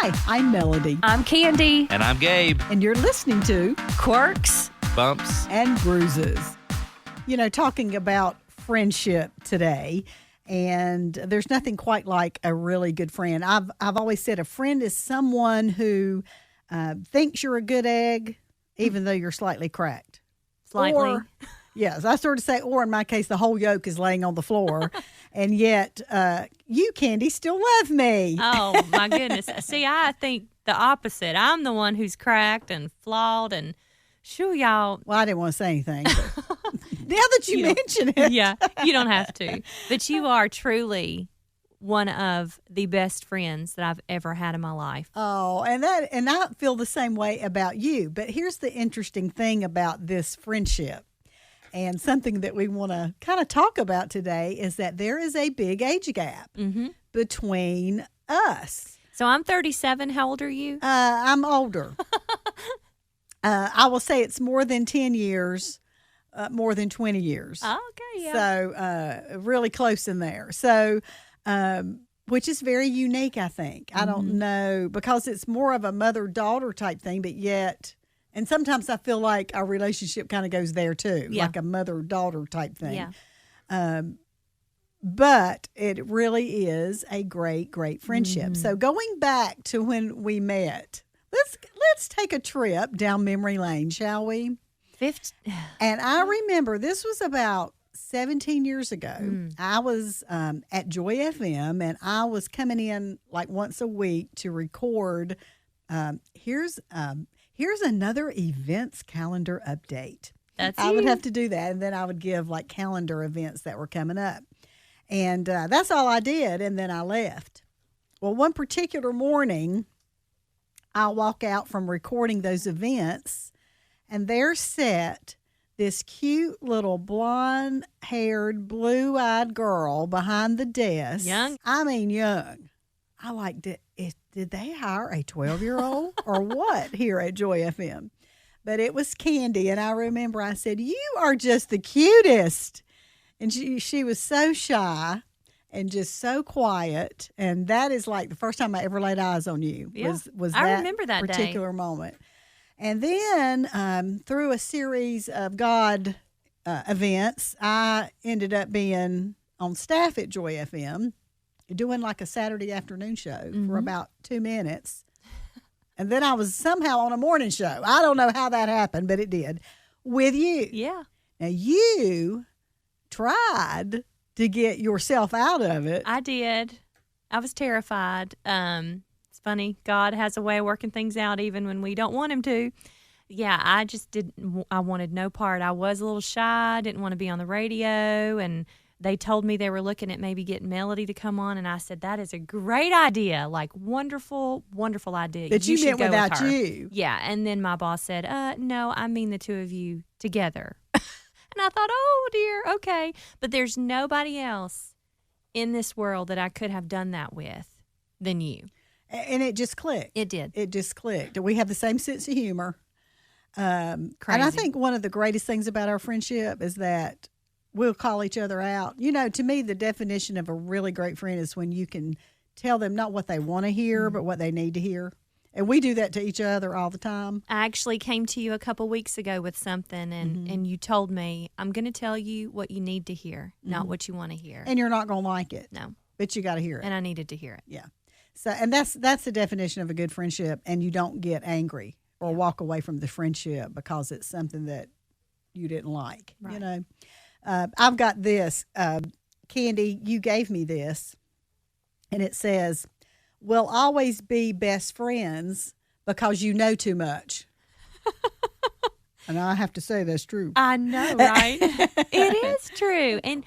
Hi, I'm Melody. I'm Candi. And I'm Gabe. And you're listening to Quirks, Bumps, and Bruises. You know, talking about friendship today, and there's nothing quite like a really good friend. I've always said a friend is someone who thinks you're a good egg, even though you're slightly cracked. Slightly. Or, yes, I sort of say, or in my case, the whole yolk is laying on the floor, and yet you, Candi, still love me. Oh, my goodness. See, I think the opposite. I'm the one who's cracked and flawed and sure, y'all. Well, I didn't want to say anything, but now that you mention it. Yeah, you don't have to. But you are truly one of the best friends that I've ever had in my life. Oh, and I feel the same way about you. But here's the interesting thing about this friendship, and something that we want to kind of talk about today is that there is a big age gap between us. So I'm 37. How old are you? I'm older. I will say it's more than 10 years, more than 20 years. Oh, okay, yeah. So really close in there. So, which is very unique, I think. I don't know, because it's more of a mother-daughter type thing, but yet, and sometimes I feel like our relationship kind of goes there too, like a mother-daughter type thing. Yeah. But it really is a great, great friendship. So going back to when we met, let's take a trip down memory lane, shall we? And I remember this was about 17 years ago. I was at Joy FM, and I was coming in like once a week to record. Here's another events calendar update. I would have to do that, and then I would give like calendar events that were coming up. And that's all I did, and then I left. Well, one particular morning, I walk out from recording those events, and there sat this cute little blonde-haired, blue-eyed girl behind the desk. Young? I mean, young. I like, did they hire a 12-year-old or what here at Joy FM? But it was Candi, and I remember I said, "You are just the cutest." And she was so shy and just so quiet. And that is like the first time I ever laid eyes on you was I that remember that particular moment. And then through a series of God events, I ended up being on staff at Joy FM, doing like a Saturday afternoon show for about 2 minutes. And then I was somehow on a morning show. I don't know how that happened, but it did, with you. Yeah. Now, you tried to get yourself out of it. I did. I was terrified. It's funny. God has a way of working things out even when we don't want him to. Yeah, I just didn't. I wanted no part. I was a little shy. Didn't want to be on the radio. And they told me they were looking at maybe getting Melody to come on. And I said, that is a great idea. Like, wonderful, wonderful idea. But you meant go without with her. you. Yeah. And then my boss said, no, I mean the two of you together. And I thought, oh, dear, okay. But there's nobody else in this world that I could have done that with than you. And it just clicked. It did. It just clicked. We have the same sense of humor. Crazy. And I think one of the greatest things about our friendship is that we'll call each other out. You know, to me, the definition of a really great friend is when you can tell them not what they want to hear, but what they need to hear. And we do that to each other all the time. I actually came to you a couple weeks ago with something, and you told me, I'm going to tell you what you need to hear, not what you want to hear. And you're not going to like it. No. But you got to hear it. And I needed to hear it. Yeah. So, and that's the definition of a good friendship, and you don't get angry or walk away from the friendship because it's something that you didn't like. Right. You know, I've got this. Candi, you gave me this, and it says, "We'll always be best friends because you know too much." And I have to say that's true. I know, right? It is true. And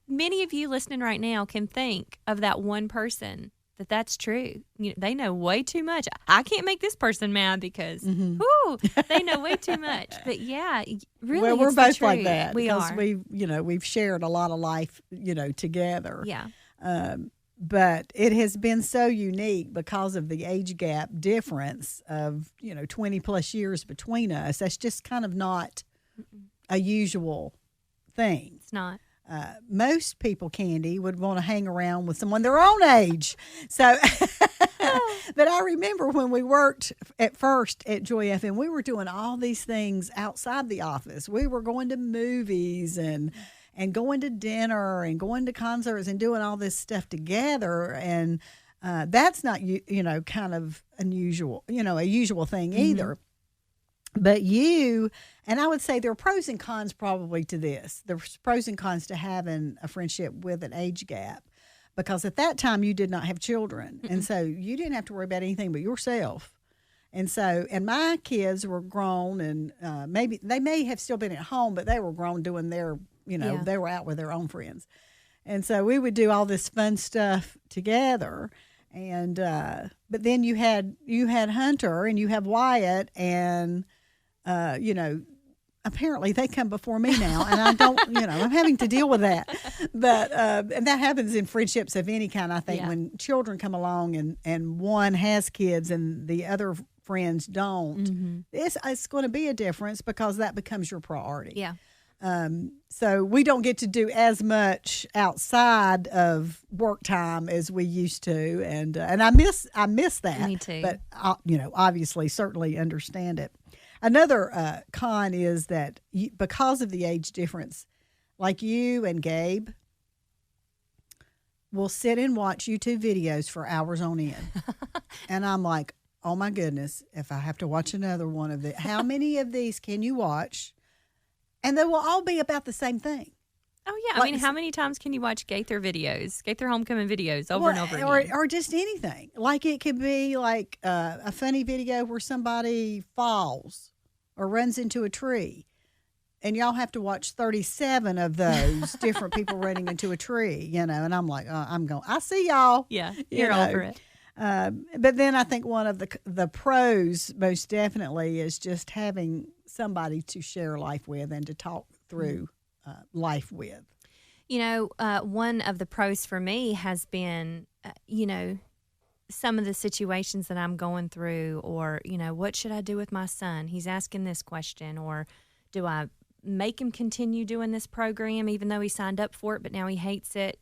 many of you listening right now can think of that one person that's true. You know, they know way too much. I can't make this person mad because, they know way too much. But yeah, really, well, we're it's both the like truth. that We because are. we've shared a lot of life, together. Yeah. But it has been so unique because of the age gap difference of 20 plus years between us. That's just kind of not a usual thing. It's not. Most people, Candi, would want to hang around with someone their own age. So, but I remember when we worked at first at Joy FM, we were doing all these things outside the office. We were going to movies and going to dinner and going to concerts and doing all this stuff together. And that's not, kind of unusual, a usual thing either. But and I would say there are pros and cons probably to this. There's pros and cons to having a friendship with an age gap, because at that time you did not have children. And so you didn't have to worry about anything but yourself. And my kids were grown, and maybe they may have still been at home, but they were grown doing their, they were out with their own friends. And so we would do all this fun stuff together. And but then you had Hunter and you have Wyatt, and apparently they come before me now, and I don't, I'm having to deal with that. But and that happens in friendships of any kind, I think, when children come along and one has kids and the other friends don't. It's going to be a difference, because that becomes your priority. Yeah. So we don't get to do as much outside of work time as we used to, and I miss that. Me too. But obviously, certainly understand it. Another con is that because of the age difference, like you and Gabe will sit and watch YouTube videos for hours on end, and I'm like, oh my goodness, if I have to watch another one of it, how many of these can you watch? And they will all be about the same thing. Oh, yeah. I mean, how many times can you watch Gaither videos, Gaither homecoming videos over and over again? Or just anything. Like it could be like a funny video where somebody falls or runs into a tree. And y'all have to watch 37 of those different people running into a tree, and I'm like, I see y'all. Yeah, you're over it. But then I think one of the pros most definitely is just having somebody to share life with and to talk through life with. One of the pros for me has been, some of the situations that I'm going through, or, what should I do with my son? He's asking this question, or do I make him continue doing this program even though he signed up for it, but now he hates it?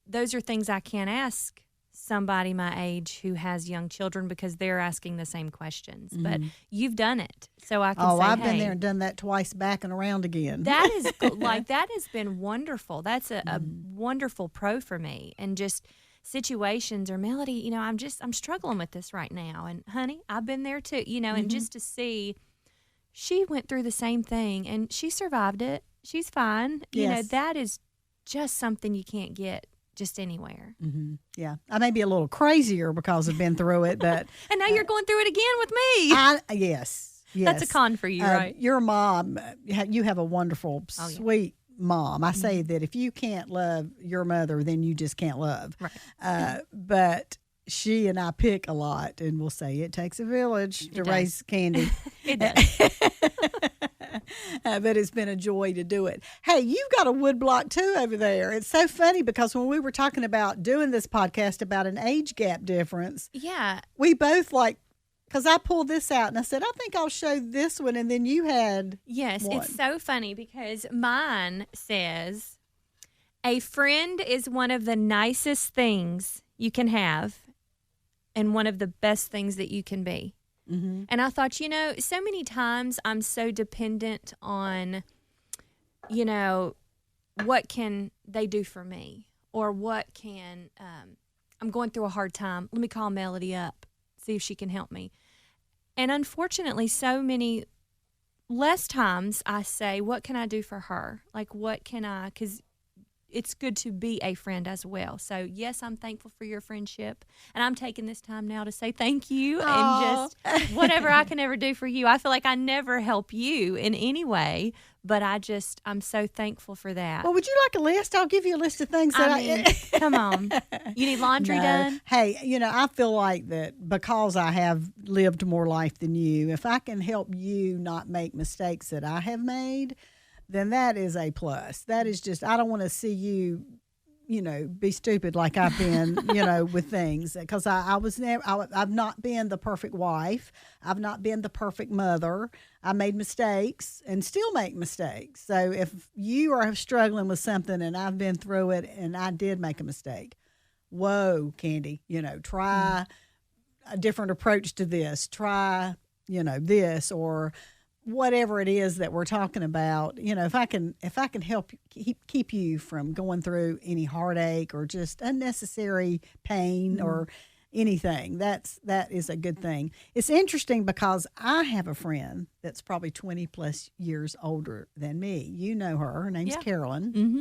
Those are things I can't ask somebody my age who has young children, because they're asking the same questions. But you've done it, so I can say, I've been there and done that twice, back and around again. That is that has been wonderful. That's a wonderful pro for me. And just situations, or Melody, I'm struggling with this right now, and honey, I've been there too, and just to see she went through the same thing and she survived it. She's fine. Yes. That is just something you can't get just anywhere. Yeah. I may be a little crazier because I've been through it, but and now you're going through it again with me. Yes. That's a con for you, right? Your mom, you have a wonderful, sweet mom. I say that if you can't love your mother, then you just can't love. Right. But she and I pick a lot, and we'll say it takes a village to raise Candi. It does. But it's been a joy to do it. Hey, you've got a wood block too over there. It's so funny because when we were talking about doing this podcast about an age gap difference, we both because I pulled this out and I said, I think I'll show this one, and then you had one. It's so funny because mine says, a friend is one of the nicest things you can have and one of the best things that you can be. And I thought, so many times I'm so dependent on, what can they do for me, or what can, I'm going through a hard time. Let me call Melody up, see if she can help me. And unfortunately, so many less times I say, what can I do for her? Like, what can I, because it's good to be a friend as well. So, yes, I'm thankful for your friendship. And I'm taking this time now to say thank you. Aww. And just whatever I can ever do for you. I feel like I never help you in any way, but I'm so thankful for that. Well, would you like a list? I'll give you a list of things come on. You need laundry done? Hey, I feel like that because I have lived more life than you, if I can help you not make mistakes that I have made, then that is a plus. That is just, I don't want to see you, be stupid like I've been, with things. Because I've not been the perfect wife. I've not been the perfect mother. I made mistakes and still make mistakes. So if you are struggling with something and I've been through it and I did make a mistake, whoa, Candi, try a different approach to this. Try, this or whatever it is that we're talking about. If I can help keep you from going through any heartache or just unnecessary pain or anything, that is a good thing. It's interesting because I have a friend that's probably 20 plus years older than me. You know her. Her name's Carolyn. Mm-hmm.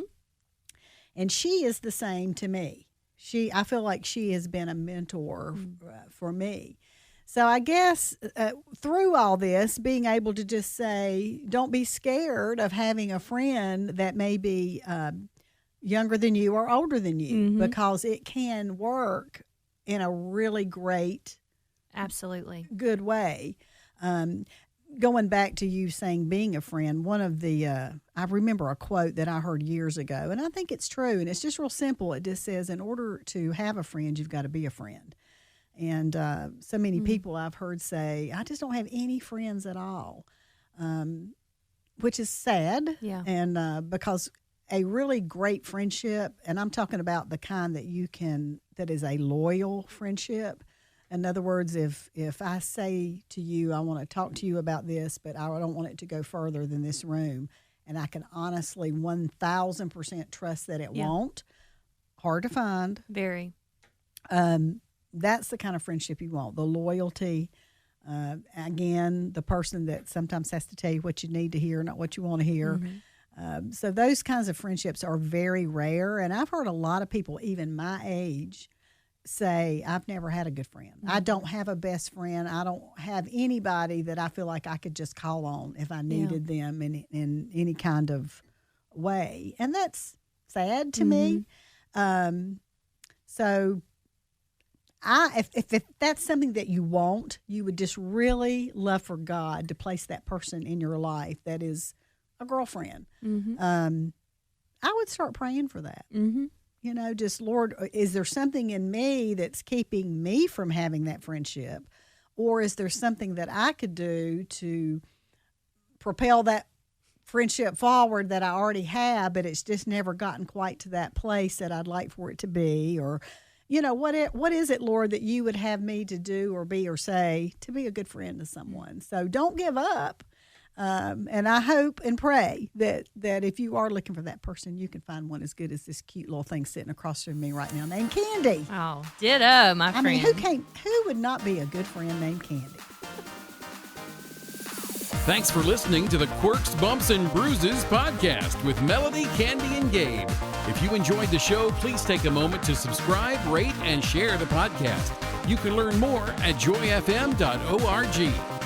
And she is the same to me. I feel like she has been a mentor for me. So I guess through all this, being able to just say, don't be scared of having a friend that may be younger than you or older than you, because it can work in a really great, absolutely good way. Going back to you saying being a friend, one of the, I remember a quote that I heard years ago, and I think it's true, and it's just real simple. It just says, in order to have a friend, you've got to be a friend. And so many people I've heard say, I just don't have any friends at all, which is sad. Yeah. And because a really great friendship, and I'm talking about the kind that is a loyal friendship. In other words, if I say to you, I want to talk to you about this, but I don't want it to go further than this room, and I can honestly 1,000% trust that it won't, hard to find. Very. That's the kind of friendship you want, the loyalty. Again, the person that sometimes has to tell you what you need to hear, not what you want to hear. So those kinds of friendships are very rare, and I've heard a lot of people, even my age, say, I've never had a good friend. I don't have a best friend. I don't have anybody that I feel like I could just call on if I needed them in any kind of way. And that's sad to me. So if that's something that you want, you would just really love for God to place that person in your life that is a girlfriend. I would start praying for that. Just, Lord, is there something in me that's keeping me from having that friendship? Or is there something that I could do to propel that friendship forward that I already have, but it's just never gotten quite to that place that I'd like for it to be? Or, what is it, Lord, that you would have me to do or be or say to be a good friend to someone? So don't give up. And I hope and pray that if you are looking for that person, you can find one as good as this cute little thing sitting across from me right now named Candy. Oh, ditto, my friend. I mean, who would not be a good friend named Candy? Thanks for listening to the Quirks, Bumps, and Bruises podcast with Melody, Candy, and Gabe. If you enjoyed the show, please take a moment to subscribe, rate, and share the podcast. You can learn more at joyfm.org.